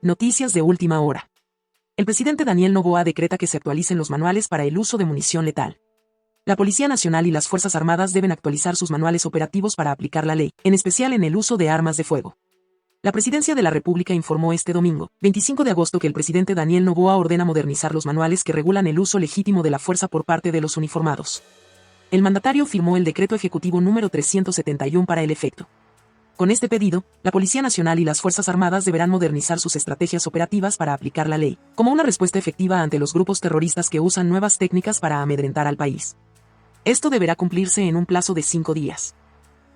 Noticias de última hora. El presidente Daniel Noboa decreta que se actualicen los manuales para el uso de munición letal. La Policía Nacional y las Fuerzas Armadas deben actualizar sus manuales operativos para aplicar la ley, en especial en el uso de armas de fuego. La Presidencia de la República informó este domingo, 25 de agosto, que el presidente Daniel Noboa ordena modernizar los manuales que regulan el uso legítimo de la fuerza por parte de los uniformados. El mandatario firmó el decreto ejecutivo número 371 para el efecto. Con este pedido, la Policía Nacional y las Fuerzas Armadas deberán modernizar sus estrategias operativas para aplicar la ley, como una respuesta efectiva ante los grupos terroristas que usan nuevas técnicas para amedrentar al país. Esto deberá cumplirse en un plazo de 5 días.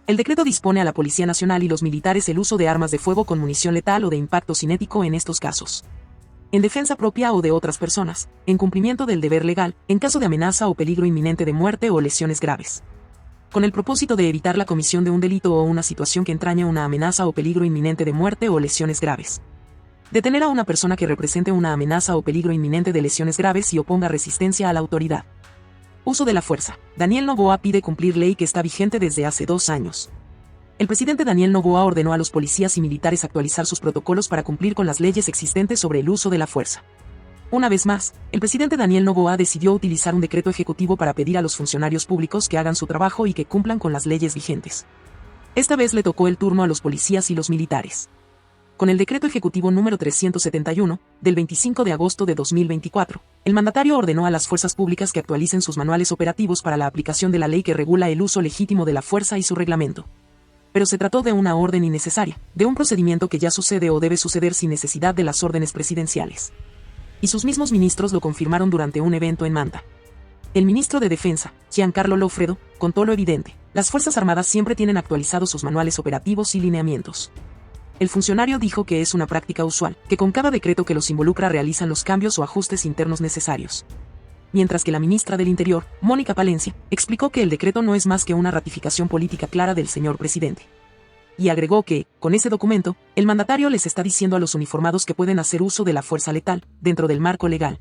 El decreto dispone a la Policía Nacional y los militares el uso de armas de fuego con munición letal o de impacto cinético en estos casos: en defensa propia o de otras personas, en cumplimiento del deber legal, en caso de amenaza o peligro inminente de muerte o lesiones graves, con el propósito de evitar la comisión de un delito o una situación que entrañe una amenaza o peligro inminente de muerte o lesiones graves. Detener a una persona que represente una amenaza o peligro inminente de lesiones graves y oponga resistencia a la autoridad. Uso de la fuerza. Daniel Noboa pide cumplir ley que está vigente desde hace 2 años. El presidente Daniel Noboa ordenó a los policías y militares actualizar sus protocolos para cumplir con las leyes existentes sobre el uso de la fuerza. Una vez más, el presidente Daniel Noboa decidió utilizar un decreto ejecutivo para pedir a los funcionarios públicos que hagan su trabajo y que cumplan con las leyes vigentes. Esta vez le tocó el turno a los policías y los militares. Con el decreto ejecutivo número 371, del 25 de agosto de 2024, el mandatario ordenó a las fuerzas públicas que actualicen sus manuales operativos para la aplicación de la ley que regula el uso legítimo de la fuerza y su reglamento. Pero se trató de una orden innecesaria, de un procedimiento que ya sucede o debe suceder sin necesidad de las órdenes presidenciales. Y sus mismos ministros lo confirmaron durante un evento en Manta. El ministro de Defensa, Giancarlo Loffredo, contó lo evidente: las Fuerzas Armadas siempre tienen actualizados sus manuales operativos y lineamientos. El funcionario dijo que es una práctica usual, que con cada decreto que los involucra realizan los cambios o ajustes internos necesarios. Mientras que la ministra del Interior, Mónica Palencia, explicó que el decreto no es más que una ratificación política clara del señor presidente. Y agregó que, con ese documento, el mandatario les está diciendo a los uniformados que pueden hacer uso de la fuerza letal, dentro del marco legal.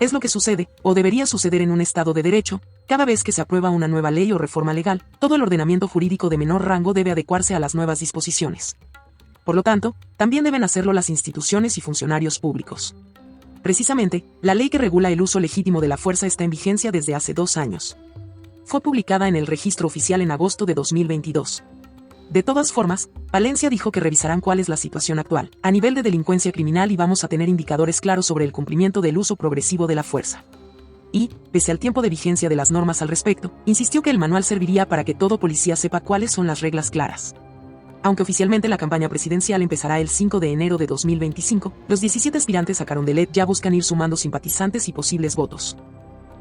Es lo que sucede, o debería suceder en un Estado de Derecho: cada vez que se aprueba una nueva ley o reforma legal, todo el ordenamiento jurídico de menor rango debe adecuarse a las nuevas disposiciones. Por lo tanto, también deben hacerlo las instituciones y funcionarios públicos. Precisamente, la ley que regula el uso legítimo de la fuerza está en vigencia desde hace 2 años. Fue publicada en el Registro Oficial en agosto de 2022. De todas formas, Palencia dijo que revisarán cuál es la situación actual, a nivel de delincuencia criminal, y vamos a tener indicadores claros sobre el cumplimiento del uso progresivo de la fuerza. Y, pese al tiempo de vigencia de las normas al respecto, insistió que el manual serviría para que todo policía sepa cuáles son las reglas claras. Aunque oficialmente la campaña presidencial empezará el 5 de enero de 2025, los 17 aspirantes a Carondelet ya buscan ir sumando simpatizantes y posibles votos.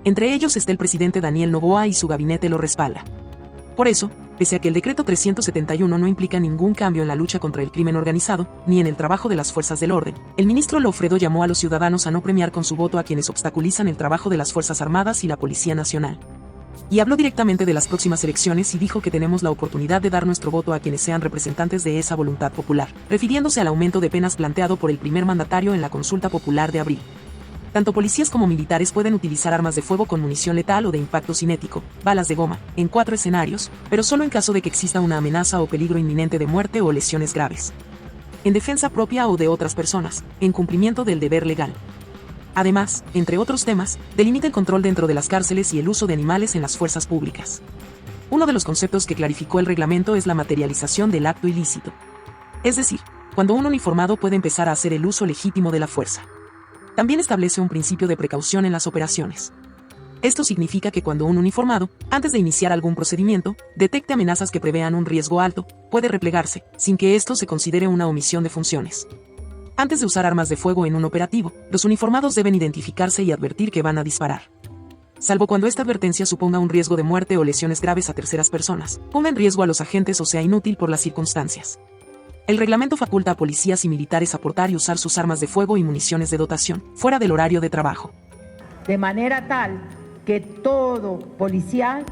Entre ellos está el presidente Daniel Noboa y su gabinete lo respalda. Por eso, pese a que el decreto 371 no implica ningún cambio en la lucha contra el crimen organizado, ni en el trabajo de las fuerzas del orden, el ministro Loffredo llamó a los ciudadanos a no premiar con su voto a quienes obstaculizan el trabajo de las Fuerzas Armadas y la Policía Nacional. Y habló directamente de las próximas elecciones y dijo que tenemos la oportunidad de dar nuestro voto a quienes sean representantes de esa voluntad popular, refiriéndose al aumento de penas planteado por el primer mandatario en la consulta popular de abril. Tanto policías como militares pueden utilizar armas de fuego con munición letal o de impacto cinético, balas de goma, en 4 escenarios, pero solo en caso de que exista una amenaza o peligro inminente de muerte o lesiones graves. En defensa propia o de otras personas, en cumplimiento del deber legal. Además, entre otros temas, delimita el control dentro de las cárceles y el uso de animales en las fuerzas públicas. Uno de los conceptos que clarificó el reglamento es la materialización del acto ilícito. Es decir, cuando un uniformado puede empezar a hacer el uso legítimo de la fuerza. También establece un principio de precaución en las operaciones. Esto significa que cuando un uniformado, antes de iniciar algún procedimiento, detecte amenazas que prevean un riesgo alto, puede replegarse, sin que esto se considere una omisión de funciones. Antes de usar armas de fuego en un operativo, los uniformados deben identificarse y advertir que van a disparar. Salvo cuando esta advertencia suponga un riesgo de muerte o lesiones graves a terceras personas, ponga en riesgo a los agentes o sea inútil por las circunstancias. El reglamento faculta a policías y militares a portar y usar sus armas de fuego y municiones de dotación, fuera del horario de trabajo. De manera tal que todo policial,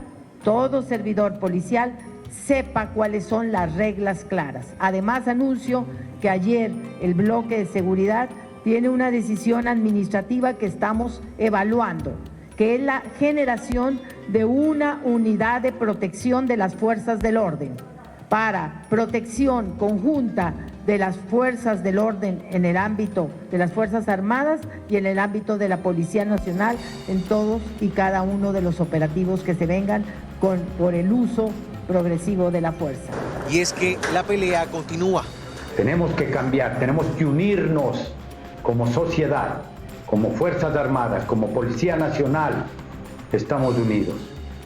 todo servidor policial, sepa cuáles son las reglas claras. Además, anuncio que ayer el bloque de seguridad tiene una decisión administrativa que estamos evaluando, que es la generación de una unidad de protección de las fuerzas del orden, para protección conjunta de las fuerzas del orden en el ámbito de las Fuerzas Armadas y en el ámbito de la Policía Nacional en todos y cada uno de los operativos que se vengan por el uso progresivo de la fuerza. Y es que la pelea continúa. Tenemos que cambiar, tenemos que unirnos como sociedad, como Fuerzas Armadas, como Policía Nacional. Estamos unidos.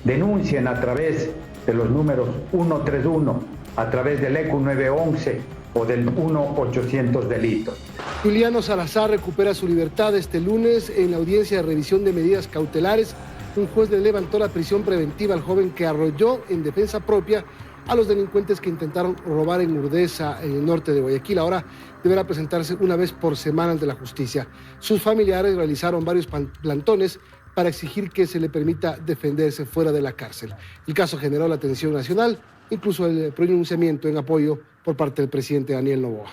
Denuncien a través de los números 131, a través del ECU 911 o del 1-800 delitos. Juliano Salazar recupera su libertad este lunes en la audiencia de revisión de medidas cautelares. Un juez le levantó la prisión preventiva al joven que arrolló en defensa propia a los delincuentes que intentaron robar en Urdesa, en el norte de Guayaquil. Ahora deberá presentarse una vez por semana ante la justicia. Sus familiares realizaron varios plantones para exigir que se le permita defenderse fuera de la cárcel. El caso generó la atención nacional, incluso el pronunciamiento en apoyo por parte del presidente Daniel Noboa.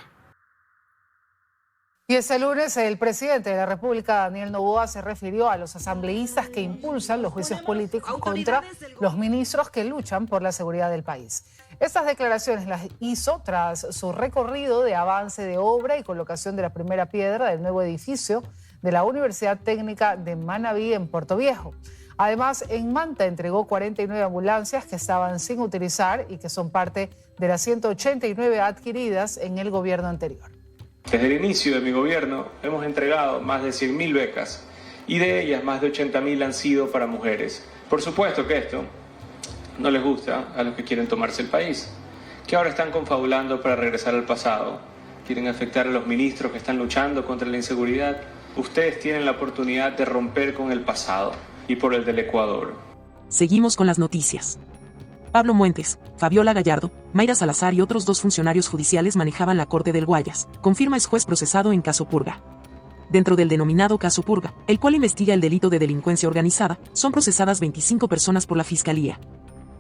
Y este lunes el presidente de la República, Daniel Noboa, se refirió a los asambleístas que impulsan los juicios políticos contra los ministros que luchan por la seguridad del país. Estas declaraciones las hizo tras su recorrido de avance de obra y colocación de la primera piedra del nuevo edificio de la Universidad Técnica de Manabí en Puerto Viejo. Además, en Manta entregó 49 ambulancias que estaban sin utilizar y que son parte de las 189 adquiridas en el gobierno anterior. Desde el inicio de mi gobierno hemos entregado más de 100.000 becas y de ellas más de 80.000 han sido para mujeres. Por supuesto que esto no les gusta a los que quieren tomarse el país, que ahora están confabulando para regresar al pasado, quieren afectar a los ministros que están luchando contra la inseguridad. Ustedes tienen la oportunidad de romper con el pasado y por el del Ecuador. Seguimos con las noticias. Pablo Muentes, Fabiola Gallardo, Mayra Salazar y otros 2 funcionarios judiciales manejaban la Corte del Guayas, confirma ex juez procesado en caso Purga. Dentro del denominado caso Purga, el cual investiga el delito de delincuencia organizada, son procesadas 25 personas por la Fiscalía.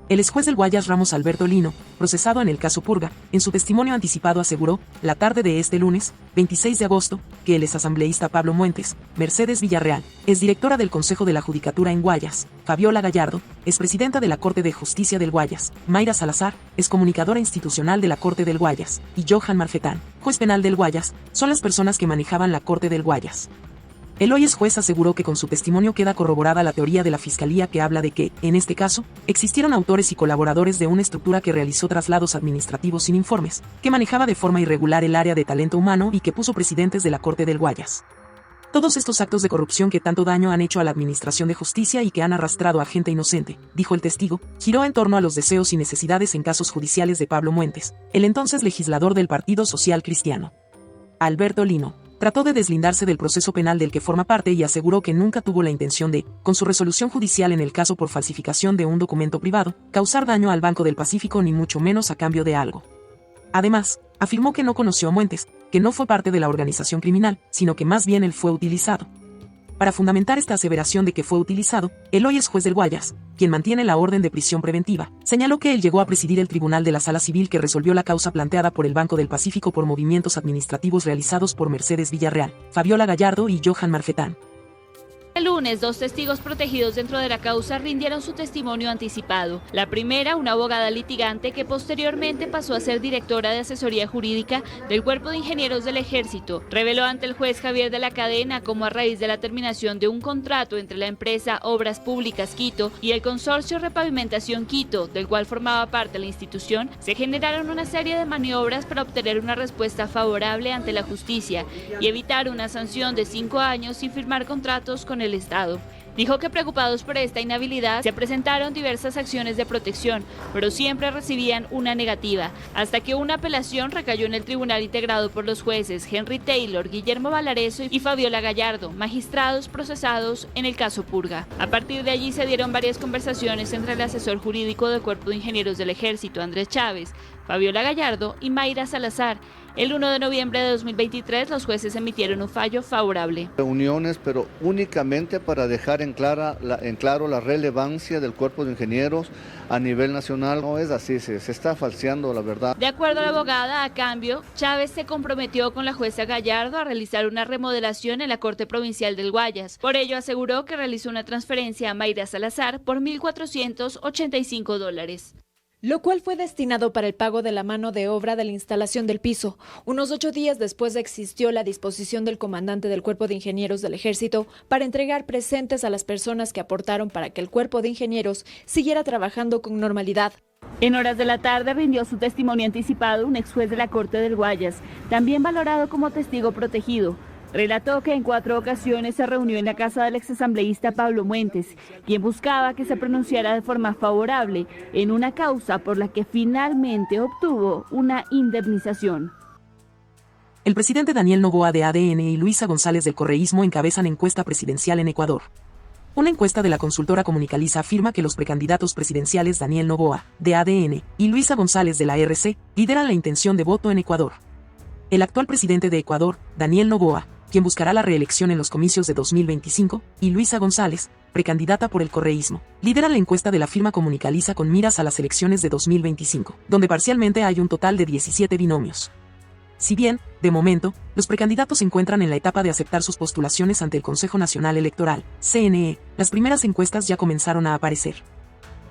El ex juez del Guayas, Ramos Alberto Lino, procesado en el caso Purga, en su testimonio anticipado aseguró, la tarde de este lunes, 26 de agosto, que el exasambleísta Pablo Muentes, Mercedes Villarreal, exdirectora del Consejo de la Judicatura en Guayas, Fabiola Gallardo, expresidenta de la Corte de Justicia del Guayas, Mayra Salazar, excomunicadora institucional de la Corte del Guayas, y Johan Marfetán, juez penal del Guayas, son las personas que manejaban la Corte del Guayas. El hoy ex juez aseguró que con su testimonio queda corroborada la teoría de la Fiscalía que habla de que, en este caso, existieron autores y colaboradores de una estructura que realizó traslados administrativos sin informes, que manejaba de forma irregular el área de talento humano y que puso presidentes de la Corte del Guayas. Todos estos actos de corrupción que tanto daño han hecho a la administración de justicia y que han arrastrado a gente inocente, dijo el testigo, giró en torno a los deseos y necesidades en casos judiciales de Pablo Muentes, el entonces legislador del Partido Social Cristiano. Alberto Lino trató de deslindarse del proceso penal del que forma parte y aseguró que nunca tuvo la intención de, con su resolución judicial en el caso por falsificación de un documento privado, causar daño al Banco del Pacífico ni mucho menos a cambio de algo. Además, afirmó que no conoció a Muentes, que no fue parte de la organización criminal, sino que más bien él fue utilizado. Para fundamentar esta aseveración de que fue utilizado, el hoy ex juez del Guayas, quien mantiene la orden de prisión preventiva, señaló que él llegó a presidir el tribunal de la Sala Civil que resolvió la causa planteada por el Banco del Pacífico por movimientos administrativos realizados por Mercedes Villarreal, Fabiola Gallardo y Johan Marfetán. El lunes, 2 testigos protegidos dentro de la causa rindieron su testimonio anticipado. La primera, una abogada litigante que posteriormente pasó a ser directora de asesoría jurídica del Cuerpo de Ingenieros del Ejército, reveló ante el juez Javier de la Cadena cómo a raíz de la terminación de un contrato entre la empresa Obras Públicas Quito y el consorcio Repavimentación Quito, del cual formaba parte la institución, se generaron una serie de maniobras para obtener una respuesta favorable ante la justicia y evitar una sanción de 5 años sin firmar contratos con el Estado. Dijo que preocupados por esta inhabilidad se presentaron diversas acciones de protección, pero siempre recibían una negativa, hasta que una apelación recayó en el tribunal integrado por los jueces Henry Taylor, Guillermo Valareso y Fabiola Gallardo, magistrados procesados en el caso Purga. A partir de allí se dieron varias conversaciones entre el asesor jurídico del Cuerpo de Ingenieros del Ejército, Andrés Chávez, Fabiola Gallardo y Mayra Salazar. El 1 de noviembre de 2023 los jueces emitieron un fallo favorable. Reuniones, pero únicamente para dejar en claro la relevancia del Cuerpo de Ingenieros a nivel nacional. No es así, se está falseando la verdad. De acuerdo a la abogada, a cambio, Chávez se comprometió con la jueza Gallardo a realizar una remodelación en la Corte Provincial del Guayas. Por ello aseguró que realizó una transferencia a Mayra Salazar por $1.485. lo cual fue destinado para el pago de la mano de obra de la instalación del piso. Unos 8 días después existió la disposición del comandante del Cuerpo de Ingenieros del Ejército para entregar presentes a las personas que aportaron para que el Cuerpo de Ingenieros siguiera trabajando con normalidad. En horas de la tarde rindió su testimonio anticipado un ex juez de la Corte del Guayas, también valorado como testigo protegido. Relató que en 4 ocasiones se reunió en la casa del exasambleísta Pablo Muentes, quien buscaba que se pronunciara de forma favorable en una causa por la que finalmente obtuvo una indemnización. El presidente Daniel Noboa de ADN y Luisa González del Correísmo encabezan encuesta presidencial en Ecuador. Una encuesta de la consultora Comunicaliza afirma que los precandidatos presidenciales Daniel Noboa, de ADN, y Luisa González de la RC, lideran la intención de voto en Ecuador. El actual presidente de Ecuador, Daniel Noboa, quien buscará la reelección en los comicios de 2025, y Luisa González, precandidata por el correísmo, lideran la encuesta de la firma Comunicaliza con miras a las elecciones de 2025, donde parcialmente hay un total de 17 binomios. Si bien, de momento, los precandidatos se encuentran en la etapa de aceptar sus postulaciones ante el Consejo Nacional Electoral, CNE, las primeras encuestas ya comenzaron a aparecer.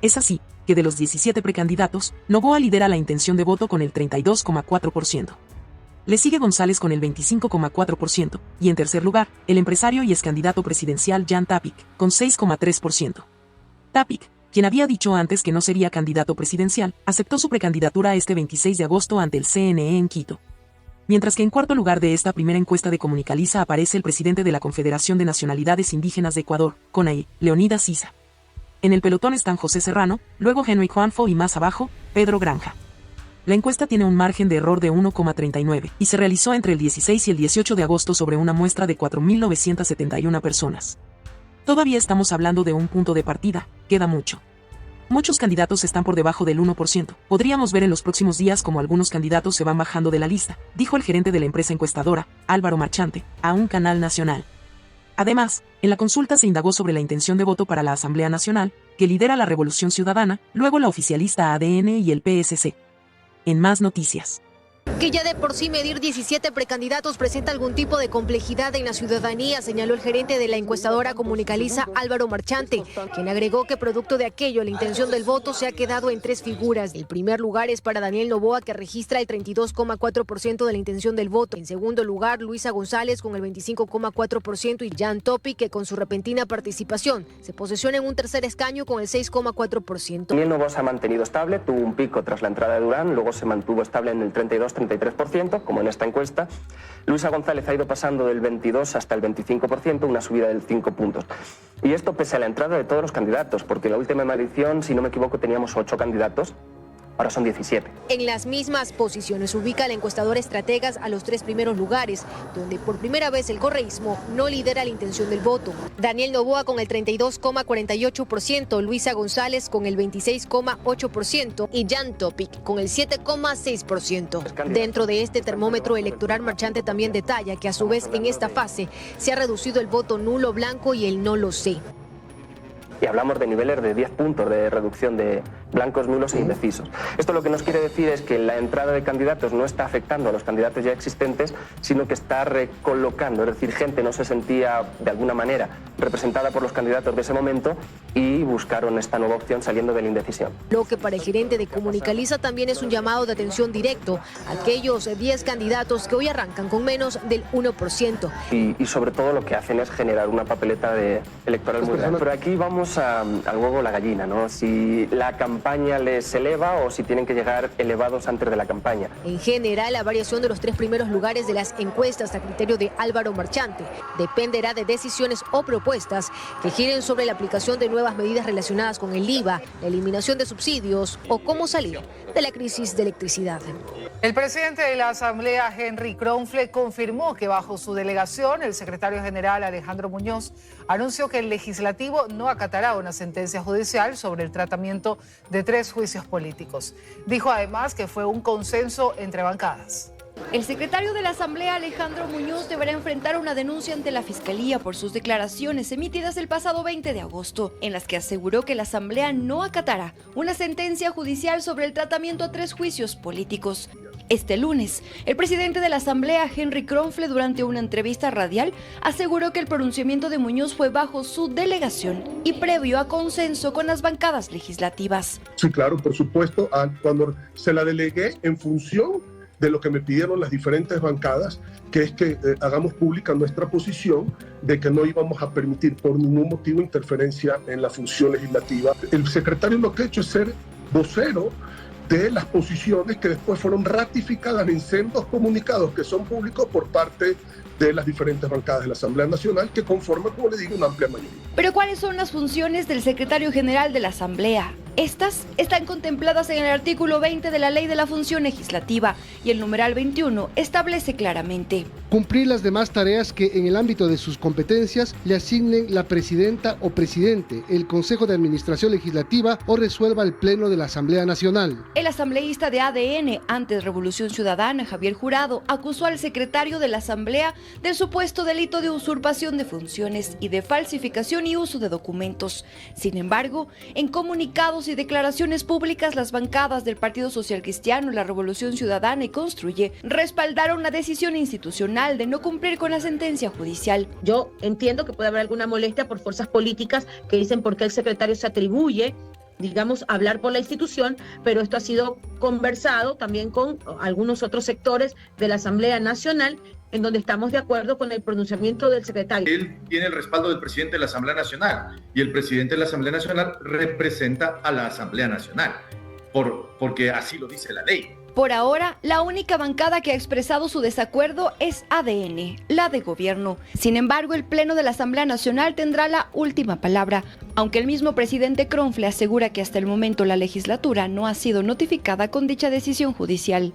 Es así, que de los 17 precandidatos, Noboa lidera la intención de voto con el 32,4%. Le sigue González con el 25,4%, y en tercer lugar, el empresario y excandidato presidencial Jan Tapic, con 6,3%. Tapic, quien había dicho antes que no sería candidato presidencial, aceptó su precandidatura este 26 de agosto ante el CNE en Quito. Mientras que en cuarto lugar de esta primera encuesta de Comunicaliza aparece el presidente de la Confederación de Nacionalidades Indígenas de Ecuador, CONAIE, Leonidas Issa. En el pelotón están José Serrano, luego Henry Juanfo y más abajo, Pedro Granja. La encuesta tiene un margen de error de 1,39 y se realizó entre el 16 y el 18 de agosto sobre una muestra de 4.971 personas. Todavía estamos hablando de un punto de partida, queda mucho. Muchos candidatos están por debajo del 1%. Podríamos ver en los próximos días cómo algunos candidatos se van bajando de la lista, dijo el gerente de la empresa encuestadora, Álvaro Marchante, a un canal nacional. Además, en la consulta se indagó sobre la intención de voto para la Asamblea Nacional, que lidera la Revolución Ciudadana, luego la oficialista ADN y el PSC. En más noticias. Que ya de por sí medir 17 precandidatos presenta algún tipo de complejidad en la ciudadanía, señaló el gerente de la encuestadora Comunicaliza, Álvaro Marchante, quien agregó que producto de aquello la intención del voto se ha quedado en 3 figuras. El primer lugar es para Daniel Noboa, que registra el 32,4% de la intención del voto. En segundo lugar, Luisa González con el 25,4% y Jan Tapic, que con su repentina participación se posiciona en un tercer escaño con el 6,4%. Daniel Noboa se ha mantenido estable, tuvo un pico tras la entrada de Durán, luego se mantuvo estable en el 33%, como en esta encuesta. Luisa González ha ido pasando del 22 hasta el 25%, una subida de 5 puntos. Y esto pese a la entrada de todos los candidatos, porque en la última medición, si no me equivoco, teníamos 8 candidatos. Ahora son 17. En las mismas posiciones ubica el encuestador Estrategas a los 3 primeros lugares, donde por primera vez el correísmo no lidera la intención del voto. Daniel Noboa con el 32,48%, Luisa González con el 26,8% y Jan Tapic con el 7,6%. Dentro de este termómetro electoral, Marchante también detalla que a su vez en esta fase se ha reducido el voto nulo, blanco y el no lo sé. Y hablamos de niveles de 10 puntos de reducción de blancos, nulos e indecisos. Esto lo que nos quiere decir es que la entrada de candidatos no está afectando a los candidatos ya existentes, sino que está recolocando, es decir, gente no se sentía de alguna manera representada por los candidatos de ese momento y buscaron esta nueva opción saliendo de la indecisión. Lo que para el gerente de Comunicaliza también es un llamado de atención directo a aquellos 10 candidatos que hoy arrancan con menos del 1%. Y sobre todo lo que hacen es generar una papeleta electoral muy grande. Pero aquí vamos al huevo o la gallina, ¿no? Si la campaña les eleva o si tienen que llegar elevados antes de la campaña. En general, la variación de los 3 primeros lugares de las encuestas a criterio de Álvaro Marchante dependerá de decisiones o propuestas que giren sobre la aplicación de nuevas medidas relacionadas con el IVA, la eliminación de subsidios o cómo salir de la crisis de electricidad. El presidente de la Asamblea, Henry Kronfle, confirmó que bajo su delegación, el secretario general Alejandro Muñoz anunció que el legislativo no acatará una sentencia judicial sobre el tratamiento de 3 juicios políticos. Dijo además que fue un consenso entre bancadas. El secretario de la Asamblea, Alejandro Muñoz, deberá enfrentar una denuncia ante la Fiscalía por sus declaraciones emitidas el pasado 20 de agosto, en las que aseguró que la Asamblea no acatará una sentencia judicial sobre el tratamiento a 3 juicios políticos. Este lunes, el presidente de la Asamblea, Henry Kronfle, durante una entrevista radial, aseguró que el pronunciamiento de Muñoz fue bajo su delegación y previo a consenso con las bancadas legislativas. Sí, claro, por supuesto, cuando se la delegué en función de lo que me pidieron las diferentes bancadas, que es que hagamos pública nuestra posición de que no íbamos a permitir por ningún motivo interferencia en la función legislativa. El secretario lo que ha hecho es ser vocero de las posiciones que después fueron ratificadas en sendos comunicados que son públicos por parte de las diferentes bancadas de la Asamblea Nacional, que conforman, como le digo, una amplia mayoría. Pero ¿cuáles son las funciones del secretario general de la Asamblea? Estas están contempladas en el artículo 20 de la Ley de la Función Legislativa y el numeral 21 establece claramente: cumplir las demás tareas que en el ámbito de sus competencias le asignen la presidenta o presidente, el Consejo de Administración Legislativa o resuelva el Pleno de la Asamblea Nacional. El asambleísta de ADN, antes Revolución Ciudadana, Javier Jurado, acusó al secretario de la Asamblea del supuesto delito de usurpación de funciones y de falsificación y uso de documentos. Sin embargo, en comunicados y declaraciones públicas, las bancadas del Partido Social Cristiano, la Revolución Ciudadana y Construye respaldaron la decisión institucional de no cumplir con la sentencia judicial. Yo entiendo que puede haber alguna molestia por fuerzas políticas que dicen por qué el secretario se atribuye, digamos, hablar por la institución, pero esto ha sido conversado también con algunos otros sectores de la Asamblea Nacional, en donde estamos de acuerdo con el pronunciamiento del secretario. Él tiene el respaldo del presidente de la Asamblea Nacional y el presidente de la Asamblea Nacional representa a la Asamblea Nacional, porque así lo dice la ley. Por ahora, la única bancada que ha expresado su desacuerdo es ADN, la de gobierno. Sin embargo, el Pleno de la Asamblea Nacional tendrá la última palabra, aunque el mismo presidente Kronfle asegura que hasta el momento la legislatura no ha sido notificada con dicha decisión judicial.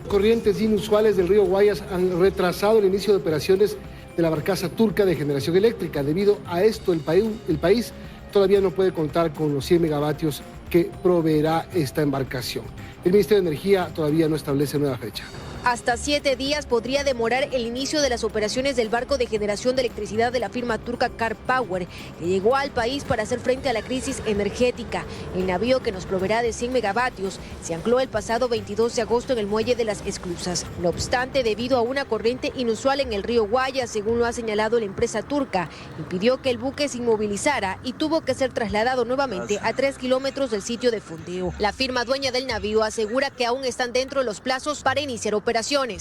Corrientes inusuales del río Guayas han retrasado el inicio de operaciones de la barcaza turca de generación eléctrica. Debido a esto, el país todavía no puede contar con los 100 megavatios que proveerá esta embarcación. El Ministerio de Energía todavía no establece nueva fecha. Hasta 7 días podría demorar el inicio de las operaciones del barco de generación de electricidad de la firma turca Car Power, que llegó al país para hacer frente a la crisis energética. El navío, que nos proveerá de 100 megavatios, se ancló el pasado 22 de agosto en el muelle de Las Esclusas. No obstante, debido a una corriente inusual en el río Guayas, según lo ha señalado la empresa turca, impidió que el buque se inmovilizara y tuvo que ser trasladado nuevamente a 3 kilómetros del sitio de fondeo. La firma dueña del navío asegura que aún están dentro de los plazos para iniciar operaciones.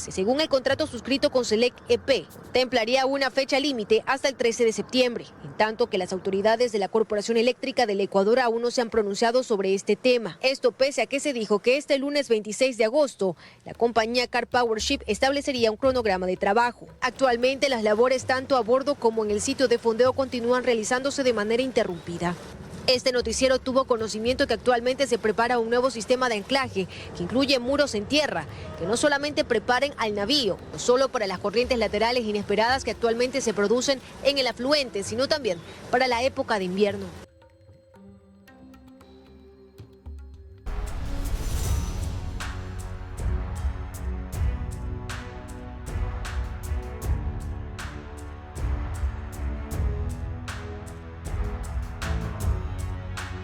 Según el contrato suscrito con Select EP, contemplaría una fecha límite hasta el 13 de septiembre, en tanto que las autoridades de la Corporación Eléctrica del Ecuador aún no se han pronunciado sobre este tema. Esto pese a que se dijo que este lunes 26 de agosto, la compañía Car Power Ship establecería un cronograma de trabajo. Actualmente, las labores tanto a bordo como en el sitio de fondeo continúan realizándose de manera interrumpida. Este noticiero tuvo conocimiento que actualmente se prepara un nuevo sistema de anclaje que incluye muros en tierra, que no solamente preparen al navío, no solo para las corrientes laterales inesperadas que actualmente se producen en el afluente, sino también para la época de invierno.